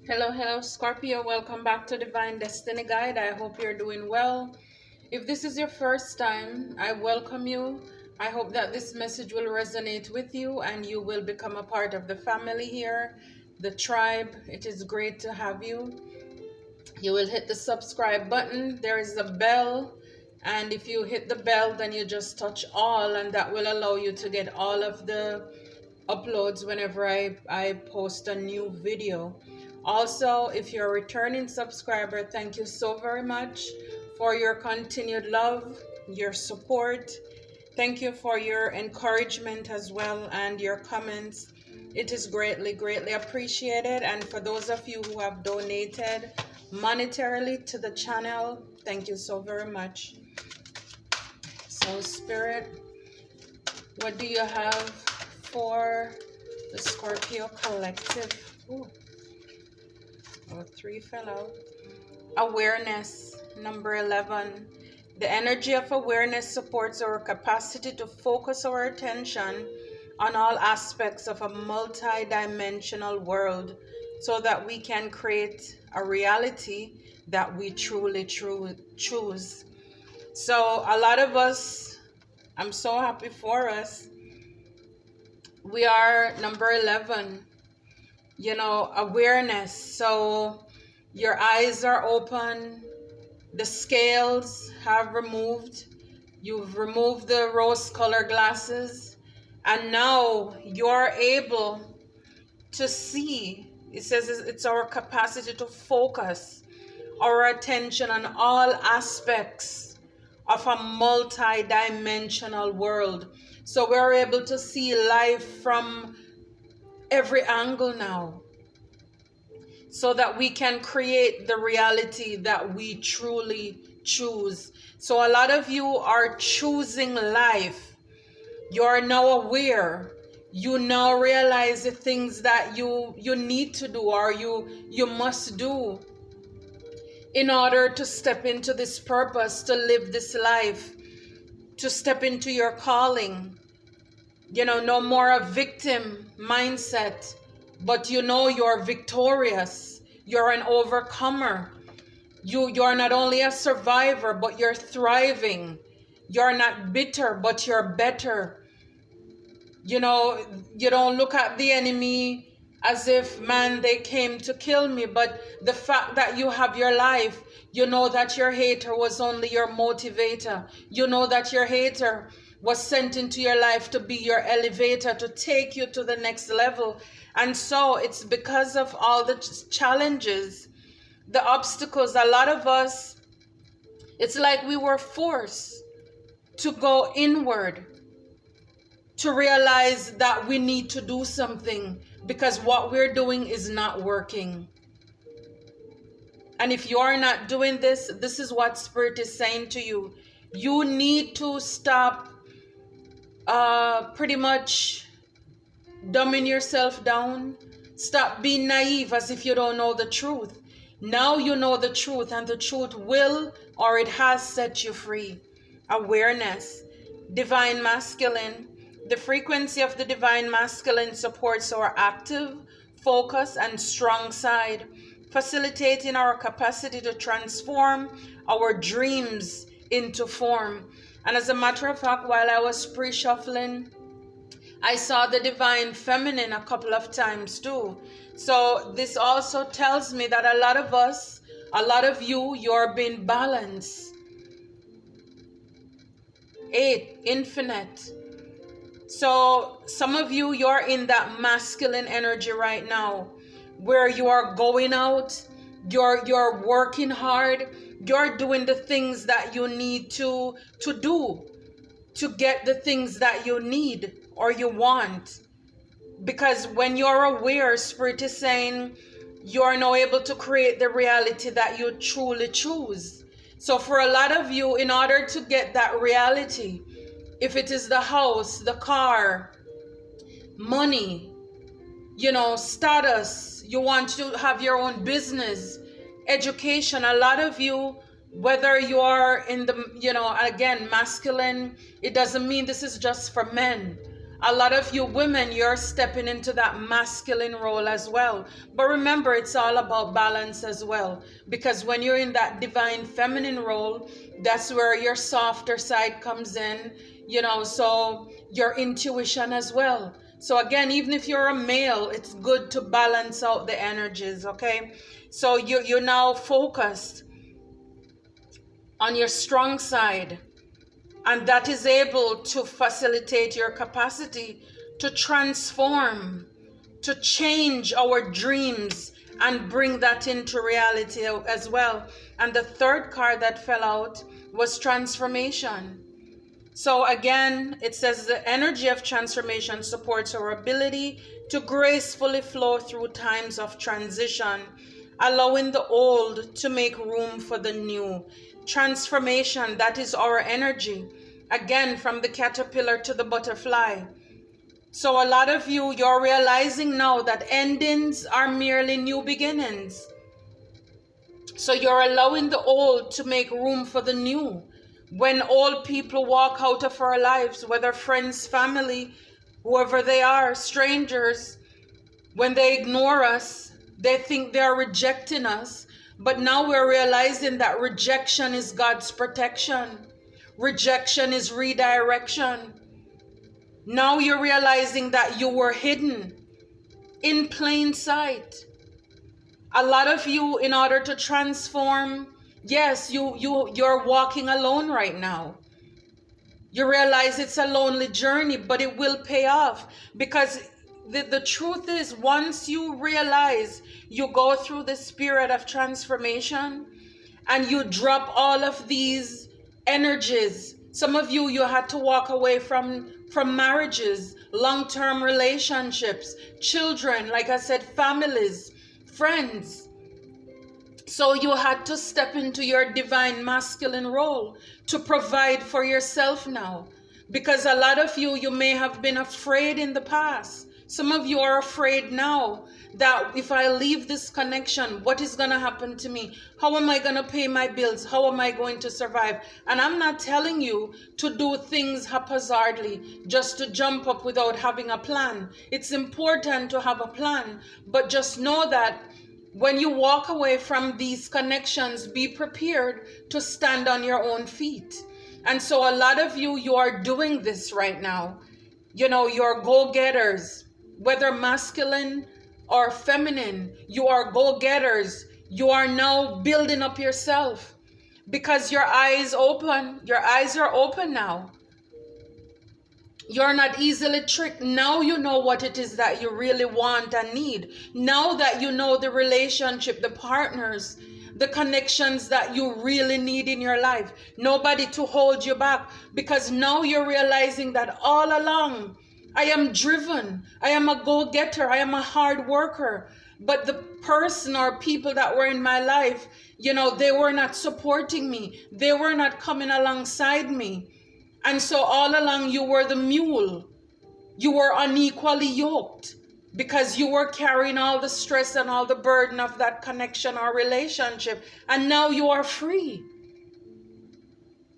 Hello, Scorpio. Welcome back to Divine Destiny Guide. I hope you're doing well. If this is your first time, I welcome you. I hope that this message will resonate with you and you will become a part of the family here, the tribe. It is great to have you. You will hit the subscribe button. There is a bell. And if you hit the bell, then you just touch all, and that will allow you to get all of the uploads whenever I post a new video. Also, if you're a returning subscriber, thank you so very much for your continued love, your support. Thank you for your encouragement as well and your comments. It is greatly appreciated. And for those of you who have donated monetarily to the channel, thank you so very much. So, Spirit, what do you have for the Scorpio collective? Ooh. Oh, 3 fell out. Awareness, number 11. The energy of awareness supports our capacity to focus our attention on all aspects of a multi-dimensional world so that we can create a reality that we truly choose. So a lot of us, I'm so happy for us, we are number 11. Awareness. So your eyes are open, the scales have removed, you've removed the rose-colored glasses, and now you're able to see. It says it's our capacity to focus our attention on all aspects of a multi-dimensional world. So we're able to see life from every angle now, so that we can create the reality that we truly choose. So a lot of you are choosing life. You're now aware. You now realize the things that you need to do or you must do in order to step into this purpose, to live this life, to step into your calling. No more a victim mindset, but you're victorious. You're an overcomer. You're not only a survivor, but you're thriving. You're not bitter, but you're better. You don't look at the enemy as if, man, they came to kill me. But the fact that you have your life, you know that your hater was only your motivator. You know that your hater was sent into your life to be your elevator, to take you to the next level. And so it's because of all the challenges, the obstacles, a lot of us, it's like we were forced to go inward, to realize that we need to do something because what we're doing is not working. And if you are not doing this, this is what Spirit is saying to you. You need to stop pretty much dumbing yourself down. Stop being naive as if you don't know the truth. Now you know the truth, and the truth will, or it has set you free. Awareness. Divine masculine. The frequency of the divine masculine supports our active, focus, and strong side, facilitating our capacity to transform our dreams into form. And as a matter of fact, while I was pre-shuffling, I saw the divine feminine a couple of times too. So this also tells me that a lot of us, a lot of you're being balanced. 8, infinite. So some of you're in that masculine energy right now, where you are going out, you're working hard, you're doing the things that you need to do to get the things that you need or you want. Because when you're aware, Spirit is saying you're now able to create the reality that you truly choose. So for a lot of you, in order to get that reality, if it is the house, the car, money, status, you want to have your own business, education, a lot of you, whether you are in the, again, masculine, it doesn't mean this is just for men. A lot of you women, you're stepping into that masculine role as well. But remember, it's all about balance as well. Because when you're in that divine feminine role, that's where your softer side comes in, you know, so your intuition as well. So again, even if you're a male, it's good to balance out the energies, okay? So you're now focused on your strong side, and that is able to facilitate your capacity to transform, to change our dreams and bring that into reality as well. And the third card that fell out was transformation. So again, it says the energy of transformation supports our ability to gracefully flow through times of transition, allowing the old to make room for the new. Transformation, that is our energy. Again, from the caterpillar to the butterfly. So a lot of you, you're realizing now that endings are merely new beginnings. So you're allowing the old to make room for the new. When old people walk out of our lives, whether friends, family, whoever they are, strangers, when they ignore us, they think they're rejecting us. But now we're realizing that rejection is God's protection. Rejection is redirection. Now you're realizing that you were hidden in plain sight. A lot of you, in order to transform, yes, you're walking alone right now. You realize it's a lonely journey, but it will pay off, because the truth is, once you realize, you go through the spirit of transformation and you drop all of these energies. Some of you had to walk away from marriages, long-term relationships, children, like I said, families, friends. So you had to step into your divine masculine role to provide for yourself now. Because a lot of you may have been afraid in the past. Some of you are afraid now that if I leave this connection, what is going to happen to me? How am I going to pay my bills? How am I going to survive? And I'm not telling you to do things haphazardly, just to jump up without having a plan. It's important to have a plan, but just know that when you walk away from these connections, be prepared to stand on your own feet. And so a lot of you are doing this right now. You know, you're go-getters. Whether masculine or feminine, you are go-getters. You are now building up yourself because your eyes open. Your eyes are open now. You're not easily tricked. Now you know what it is that you really want and need. Now that you know the relationship, the partners, the connections that you really need in your life. Nobody to hold you back, because now you're realizing that all along, I am driven. I am a go-getter. I am a hard worker. But the person or people that were in my life, you know, they were not supporting me. They were not coming alongside me. And so all along you were the mule. You were unequally yoked because you were carrying all the stress and all the burden of that connection or relationship. And now you are free.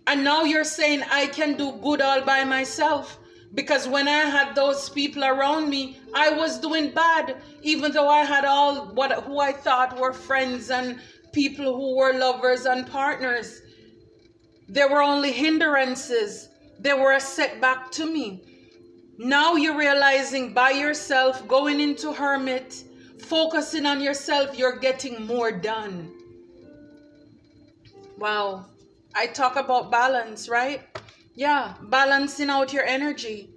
And now you're saying, I can do good all by myself. Because when I had those people around me, I was doing bad, even though I had all who I thought were friends and people who were lovers and partners. They were only hindrances. They were a setback to me. Now you're realizing by yourself, going into hermit, focusing on yourself, you're getting more done. Wow. I talk about balance, right? Yeah, balancing out your energy.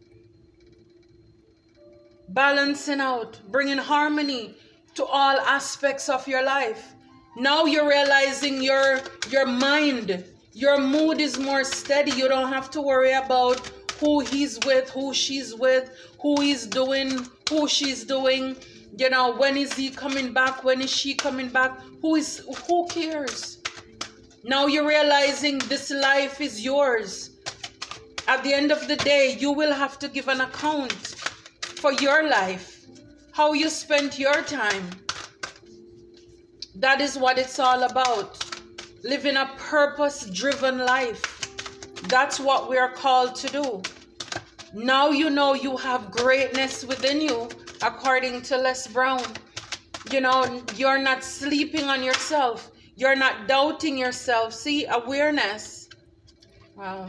Balancing out, bringing harmony to all aspects of your life. Now you're realizing your mind, your mood is more steady. You don't have to worry about who he's with, who she's with, who he's doing, who she's doing. You know, when is he coming back? When is she coming back? Who cares? Now you're realizing this life is yours. At the end of the day, you will have to give an account for your life, how you spent your time. That is what it's all about. Living a purpose-driven life. That's what we are called to do. Now you know you have greatness within you, according to Les Brown. You know, you're not sleeping on yourself. You're not doubting yourself. See, awareness. Wow.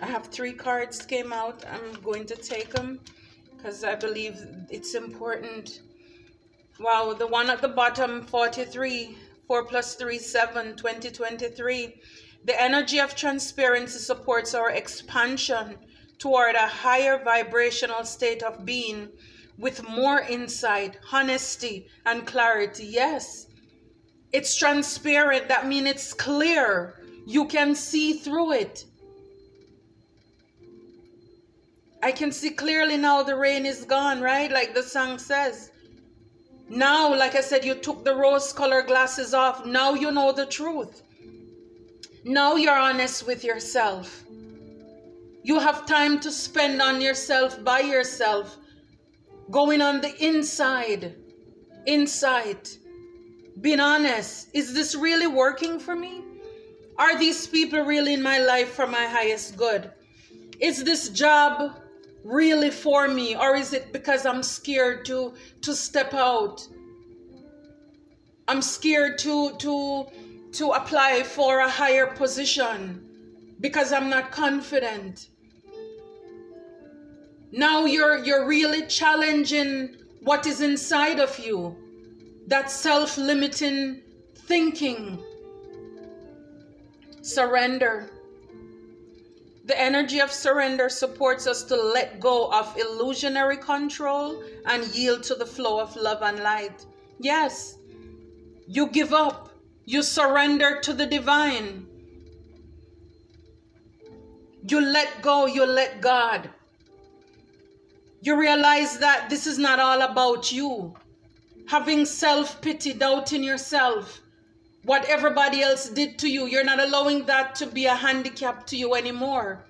I have 3 cards came out. I'm going to take them because I believe it's important. Wow, the one at the bottom, 43, 4 plus 3, 7, 2023. The energy of transparency supports our expansion toward a higher vibrational state of being with more insight, honesty, and clarity. Yes, it's transparent. That means it's clear. You can see through it. I can see clearly now the rain is gone, right? Like the song says. Now, like I said, you took the rose-colored glasses off. Now you know the truth. Now you're honest with yourself. You have time to spend on yourself, by yourself, going on the inside, being honest. Is this really working for me? Are these people really in my life for my highest good? Is this job really for me, or is it because I'm scared to step out? I'm scared to apply for a higher position because I'm not confident. Now you're really challenging what is inside of you, that self-limiting thinking. Surrender. The energy of surrender supports us to let go of illusionary control and yield to the flow of love and light. Yes, you give up. You surrender to the divine. You let go. You let God. You realize that this is not all about you. Having self-pity, doubting yourself, what everybody else did to you, you're not allowing that to be a handicap to you anymore.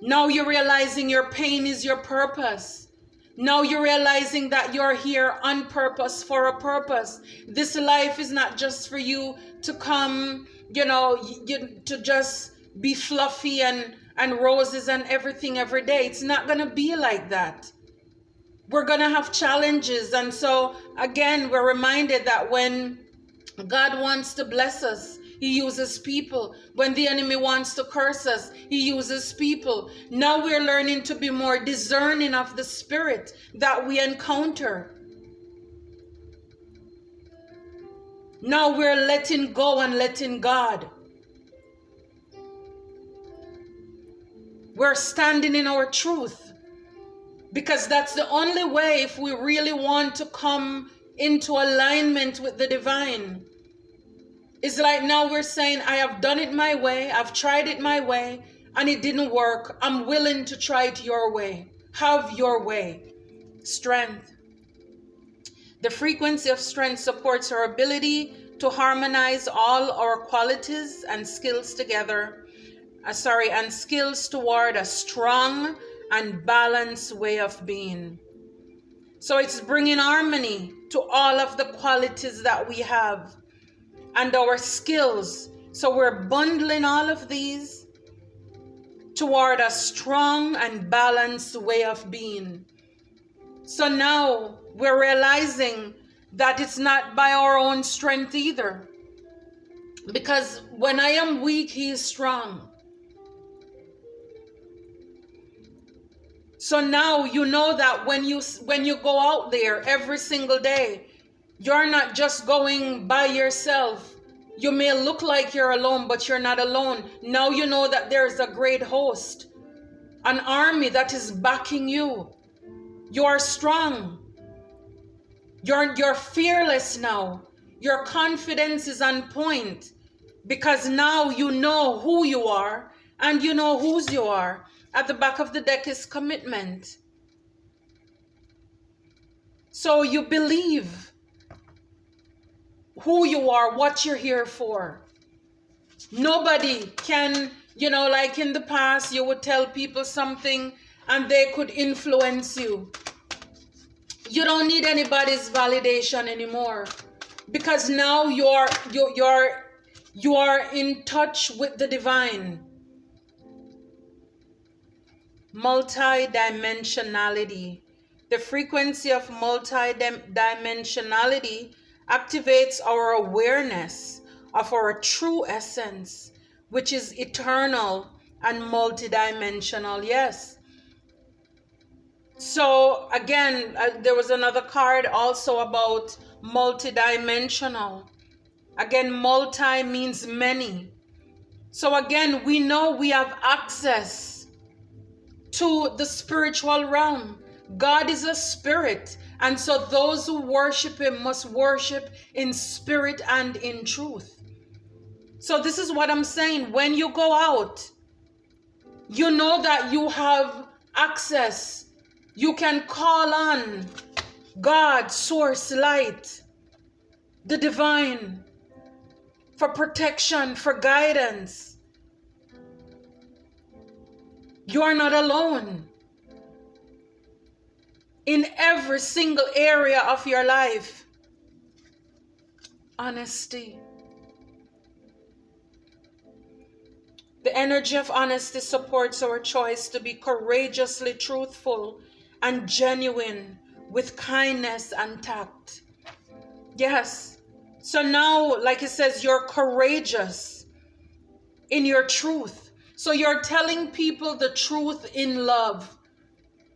Now you're realizing your pain is your purpose. Now you're realizing that you're here on purpose, for a purpose. This life is not just for you to come, to just be fluffy and roses and everything every day. It's not going to be like that. We're going to have challenges. And so, again, we're reminded that when God wants to bless us, He uses people. When the enemy wants to curse us, He uses people. Now we're learning to be more discerning of the spirit that we encounter. Now we're letting go and letting God. We're standing in our truth, because that's the only way if we really want to come into alignment with the divine. It's like now we're saying, I have done it my way, I've tried it my way, and it didn't work. I'm willing to try it your way. Have your way. Strength. The frequency of strength supports our ability to harmonize all our qualities and skills together. And skills toward a strong and balanced way of being. So it's bringing harmony to all of the qualities that we have and our skills. So we're bundling all of these toward a strong and balanced way of being. So now we're realizing that it's not by our own strength either. Because when I am weak, He is strong. So now you know that when you go out there every single day, you're not just going by yourself. You may look like you're alone, but you're not alone. Now you know that there's a great host, an army that is backing you. You are strong. You're fearless now. Your confidence is on point, because now you know who you are and you know whose you are. At the back of the deck is commitment. So you believe who you are, what you're here for. Nobody can, like in the past, you would tell people something and they could influence you. You don't need anybody's validation anymore, because now you are in touch with the divine. multidimensionality. The frequency of multidimensionality activates our awareness of our true essence, which is eternal and multidimensional. Yes. So again, there was another card also about multidimensional. Again, multi means many. So again, we know we have access to the spiritual realm. God is a spirit, and so those who worship him must worship in spirit and in truth. So this is what I'm saying. When you go out, you know that you have access. You can call on God, source, light, the divine, for protection, for guidance. You are not alone in every single area of your life. Honesty. The energy of honesty supports our choice to be courageously truthful and genuine with kindness and tact. Yes. So now, like it says, you're courageous in your truth. So you're telling people the truth in love.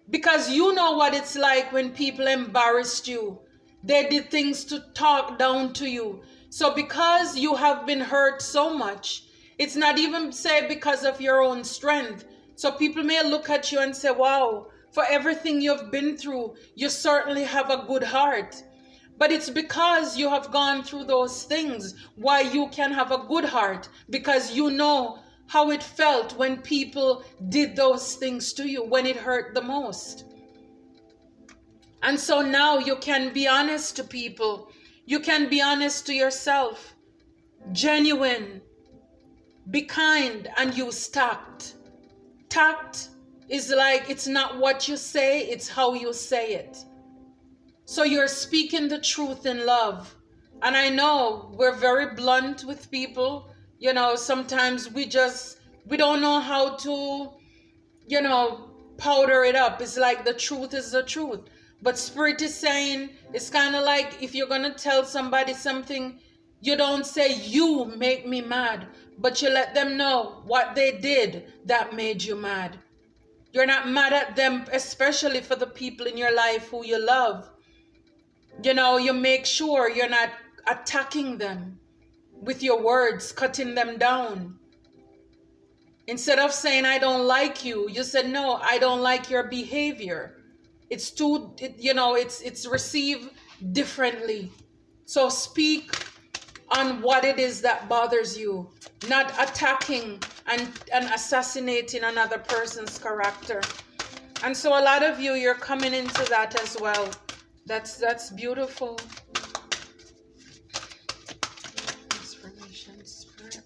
Because you know what it's like when people embarrassed you. They did things to talk down to you. So because you have been hurt so much, it's not even say because of your own strength. So people may look at you and say, wow, for everything you've been through, you certainly have a good heart. But it's because you have gone through those things why you can have a good heart, because you know how it felt when people did those things to you, when it hurt the most. And so now you can be honest to people. You can be honest to yourself. Genuine. Be kind and use tact. Tact is like, it's not what you say, it's how you say it. So you're speaking the truth in love. And I know we're very blunt with people. You know, sometimes we don't know how to, powder it up. It's like the truth is the truth. But Spirit is saying, it's kind of like if you're going to tell somebody something, you don't say, you make me mad, but you let them know what they did that made you mad. You're not mad at them, especially for the people in your life who you love. You make sure you're not attacking them with your words, cutting them down. Instead of saying, I don't like you, you said, no, I don't like your behavior. It's it's received differently. So speak on what it is that bothers you, not attacking and assassinating another person's character. And so a lot of you're coming into that as well. That's beautiful. Transformation Spirit.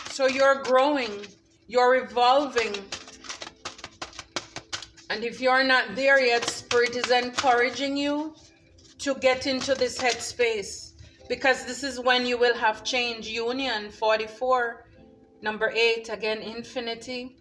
So you're growing, you're evolving. And if you're not there yet, Spirit is encouraging you to get into this headspace, because this is when you will have change. Union 44, number 8, again, infinity.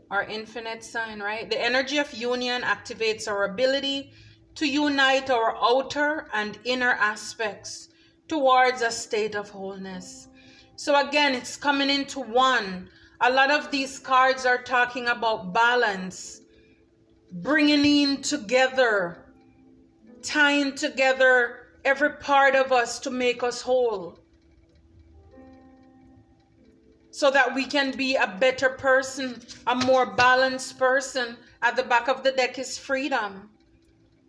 Our infinite sign, right? The energy of union activates our ability to unite our outer and inner aspects towards a state of wholeness. So again, it's coming into one. A lot of these cards are talking about balance, bringing in together, tying together every part of us to make us whole, so that we can be a better person, a more balanced person. At the back of the deck is freedom.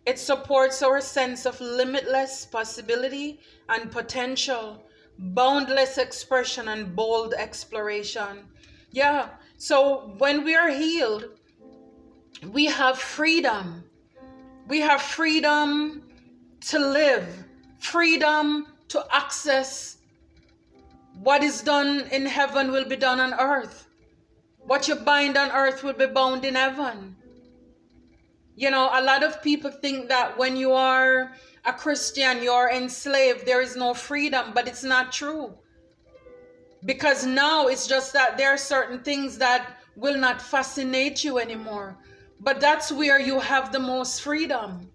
It supports our sense of limitless possibility and potential, boundless expression and bold exploration. Yeah, so when we are healed, we have freedom. We have freedom to live, freedom to access. What is done in heaven will be done on earth. What you bind on earth will be bound in heaven. A lot of people think that when you are a Christian, you're enslaved. There is no freedom, but it's not true. Because now it's just that there are certain things that will not fascinate you anymore. But that's where you have the most freedom.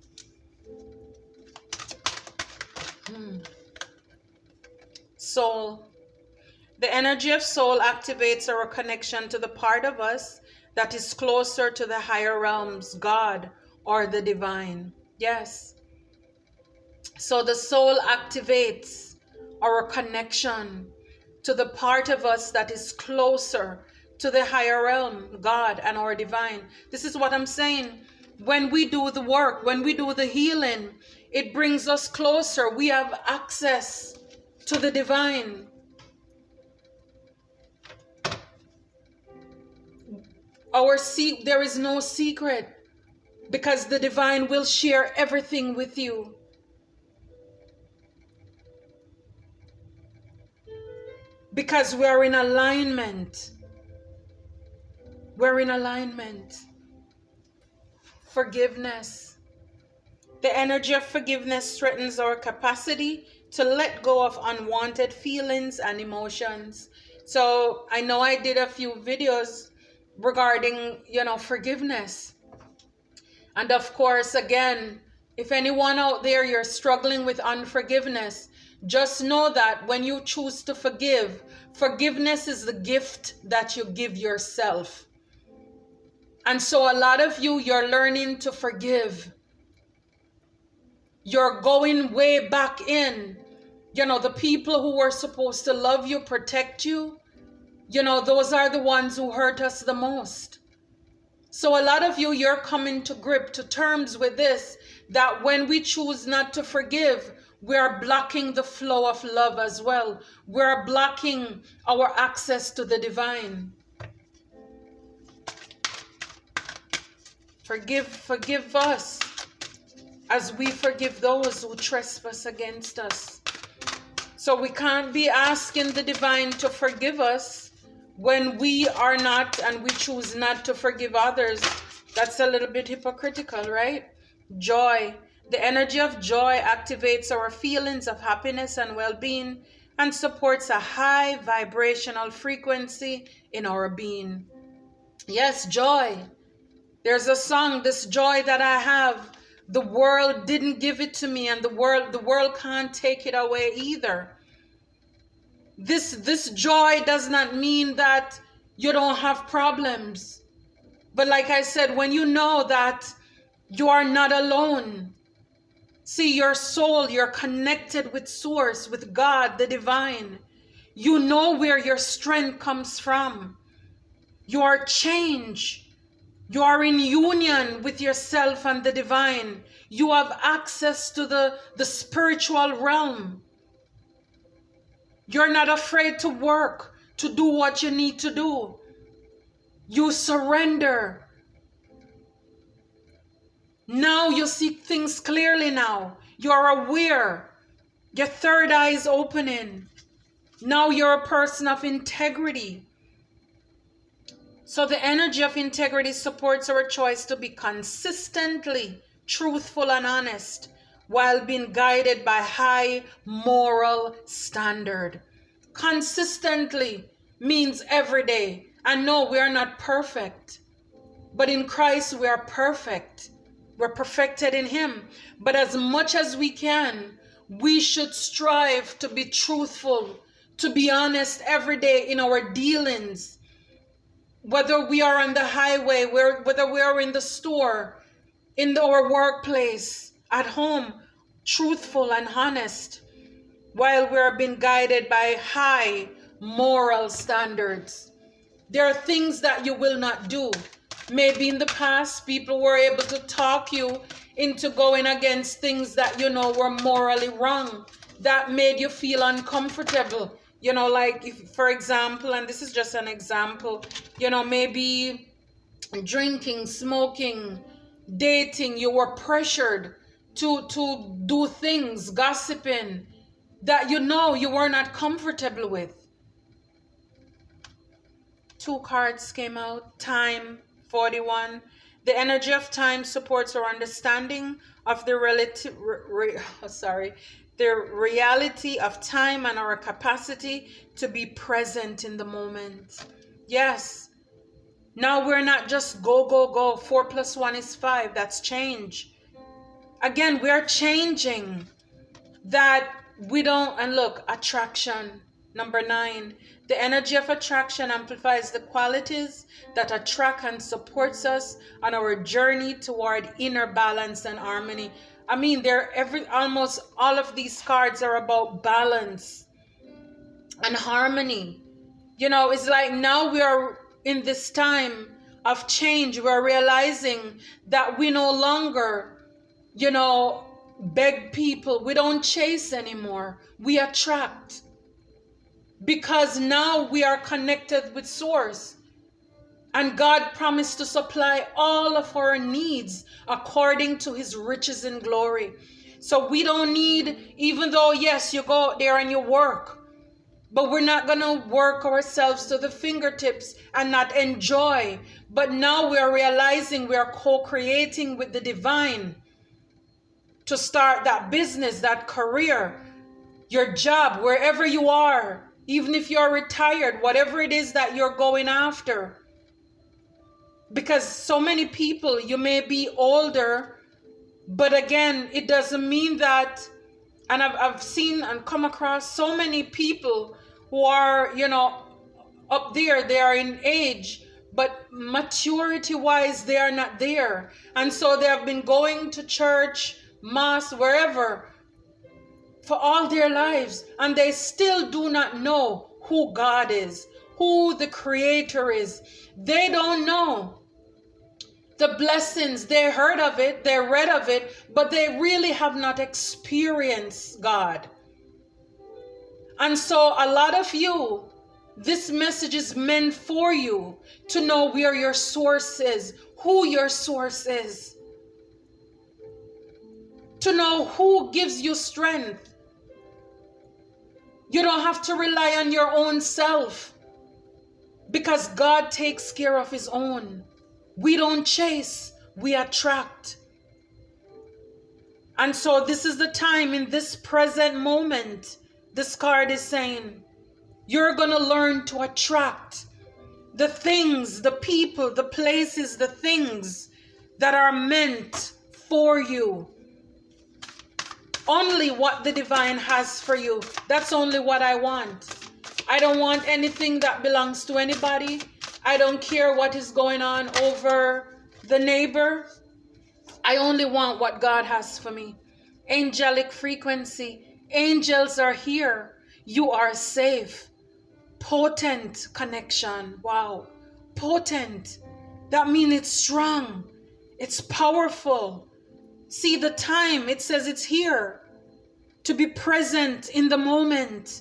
Soul. The energy of soul activates our connection to the part of us that is closer to the higher realms, God, or the divine. Yes. So the soul activates our connection to the part of us that is closer to the higher realm, God, and our divine. This is what I'm saying. When we do the work, when we do the healing, it brings us closer. We have access to the divine. There is no secret, because the divine will share everything with you. Because we are in alignment. We're in alignment. Forgiveness. The energy of forgiveness strengthens our capacity to let go of unwanted feelings and emotions. So I know I did a few videos regarding, forgiveness. And of course, again, if anyone out there, you're struggling with unforgiveness, just know that when you choose to forgive, forgiveness is the gift that you give yourself. And so a lot of you, you're learning to forgive. You're going way back in. The people who were supposed to love you, protect you, those are the ones who hurt us the most. So a lot of you, you're coming to terms with this, that when we choose not to forgive, we are blocking the flow of love as well. We are blocking our access to the divine. Forgive us as we forgive those who trespass against us. So we can't be asking the divine to forgive us when we are not, and we choose not to forgive others. That's a little bit hypocritical, right? Joy. The energy of joy activates our feelings of happiness and well-being and supports a high vibrational frequency in our being. Yes, joy. There's a song, this joy that I have, the world didn't give it to me, and the world can't take it away either. This joy does not mean that you don't have problems. But like I said, when you know that you are not alone, see, your soul, you're connected with Source, with God, the divine. You know where your strength comes from. You are changed. You are in union with yourself and the divine. You have access to the spiritual realm. You're not afraid to work, to do what you need to do. You surrender. Now you see things clearly now. You're aware. Your third eye is opening. Now you're a person of integrity. So the energy of integrity supports our choice to be consistently truthful and honest while being guided by high moral standard. Consistently means every day. And no, we are not perfect. But in Christ we are perfect. We're perfected in Him. But as much as we can, we should strive to be truthful, to be honest every day in our dealings. Whether we are on the highway, whether we are in the store, in our workplace, at home, truthful and honest, while we're being guided by high moral standards. There are things that you will not do. Maybe in the past, people were able to talk you into going against things that were morally wrong, that made you feel uncomfortable. Like if, for example, and this is just an example, maybe drinking, smoking, dating, you were pressured to do things, gossiping, that you were not comfortable with. 2 cards came out. Time, 41. The energy of time supports our understanding of the the reality of time and our capacity to be present in the moment. Yes. Now we're not just go, go, go. 4 + 1 is 5. That's change. Again, we're changing that we don't, and look, attraction. Number 9, the energy of attraction amplifies the qualities that attract and supports us on our journey toward inner balance and harmony. I mean, almost all of these cards are about balance and harmony. You know, it's like now we are in this time of change. We're realizing that we no longer, you know, beg people. We don't chase anymore. We attract. Because now we are connected with Source. And God promised to supply all of our needs according to his riches in glory. So we don't need, even though, yes, you go out there and you work, but we're not going to work ourselves to the fingertips and not enjoy. But now we are realizing we are co-creating with the divine to start that business, that career, your job, wherever you are. Even if you're retired, whatever it is that you're going after. Because so many people, you may be older, but again, it doesn't mean that, and I've seen and come across so many people who are, you know, up there, they are in age, but maturity-wise, they are not there. And so they have been going to church, mass, wherever, for all their lives, and they still do not know who God is, who the Creator is. They don't know the blessings. They heard of it, they read of it, but they really have not experienced God. And so a lot of you, this message is meant for you to know where your source is, who your source is, to know who gives you strength. You don't have to rely on your own self because God takes care of his own. We don't chase, we attract. And so this is the time, in this present moment, this card is saying, you're going to learn to attract the things, the people, the places, the things that are meant for you. Only what the divine has for you. That's only what I want. I don't want anything that belongs to anybody. I don't care what is going on over the neighbor. I only want what God has for me. Angelic frequency. Angels are here. You are safe. Potent connection. Wow. Potent. That means it's strong. It's powerful. See the time, it says it's here to be present in the moment.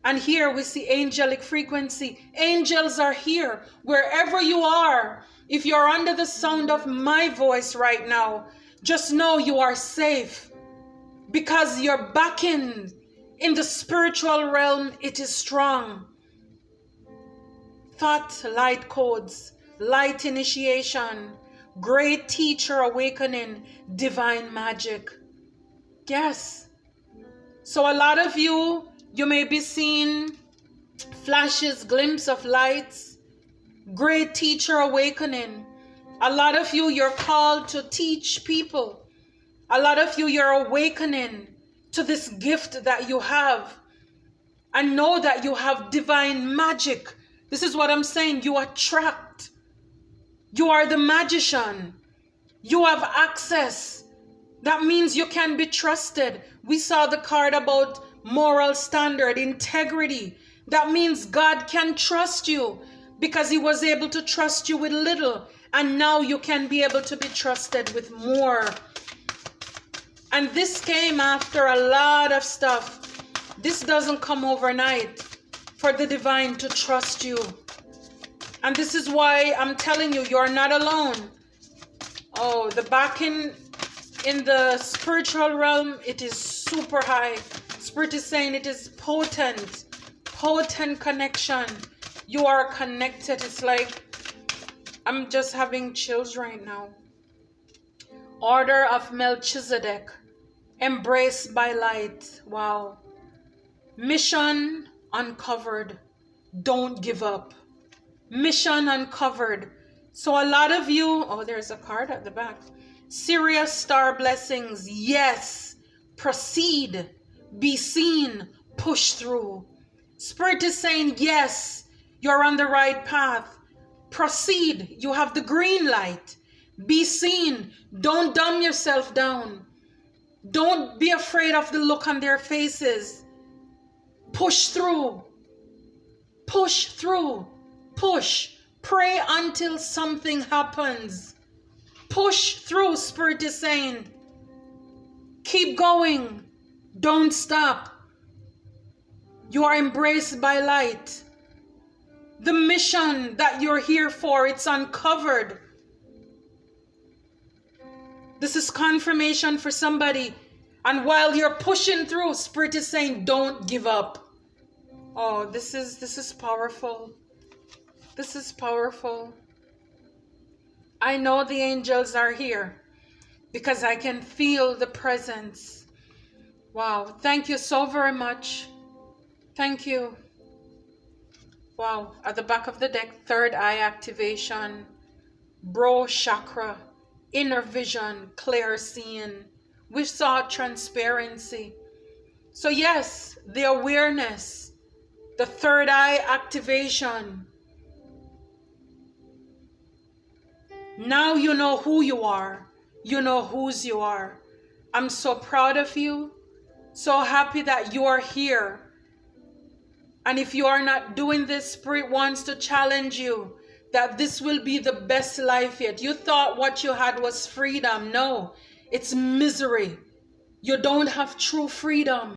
And here we see angelic frequency. Angels are here wherever you are. If you're under the sound of my voice right now, just know you are safe because you're back in the spiritual realm. It is strong. Thought light codes, light initiation, great teacher awakening, divine magic. Yes. So a lot of you may be seeing flashes, glimpses of lights, great teacher awakening. A lot of you, you're called to teach people. A lot of you, you're awakening to this gift that you have. And know that you have divine magic. This is what I'm saying. You attract. You are the magician. You have access. That means you can be trusted. We saw the card about moral standard, integrity. That means God can trust you because he was able to trust you with little. And now you can be able to be trusted with more. And this came after a lot of stuff. This doesn't come overnight for the divine to trust you. And this is why I'm telling you, you're not alone. Oh, the backing in the spiritual realm, it is super high. Spirit is saying it is potent. Potent connection. You are connected. It's like, I'm just having chills right now. Order of Melchizedek. Embraced by light. Wow. Mission uncovered. Don't give up. Mission uncovered. So a lot of you, oh, there's a card at the back. Serious star blessings. Yes. Proceed. Be seen. Push through. Spirit is saying, yes, you're on the right path. Proceed. You have the green light. Be seen. Don't dumb yourself down. Don't be afraid of the look on their faces. Push through. Push through. Push. Pray until something happens. Push through, Spirit is saying. Keep going. Don't stop. You are embraced by light. The mission that you're here for, it's uncovered. This is confirmation for somebody. And while you're pushing through, Spirit is saying, don't give up. Oh, this is powerful. This is powerful. I know the angels are here because I can feel the presence. Wow. Thank you so very much. Thank you. Wow. At the back of the deck, third eye activation, bro chakra, inner vision, clear seeing. We saw transparency. So yes, the awareness, the third eye activation. Now you know who you are. You know whose you are. I'm so proud of you. So happy that you are here. And if you are not doing this, Spirit wants to challenge you that this will be the best life yet. You thought what you had was freedom. No, it's misery. You don't have true freedom.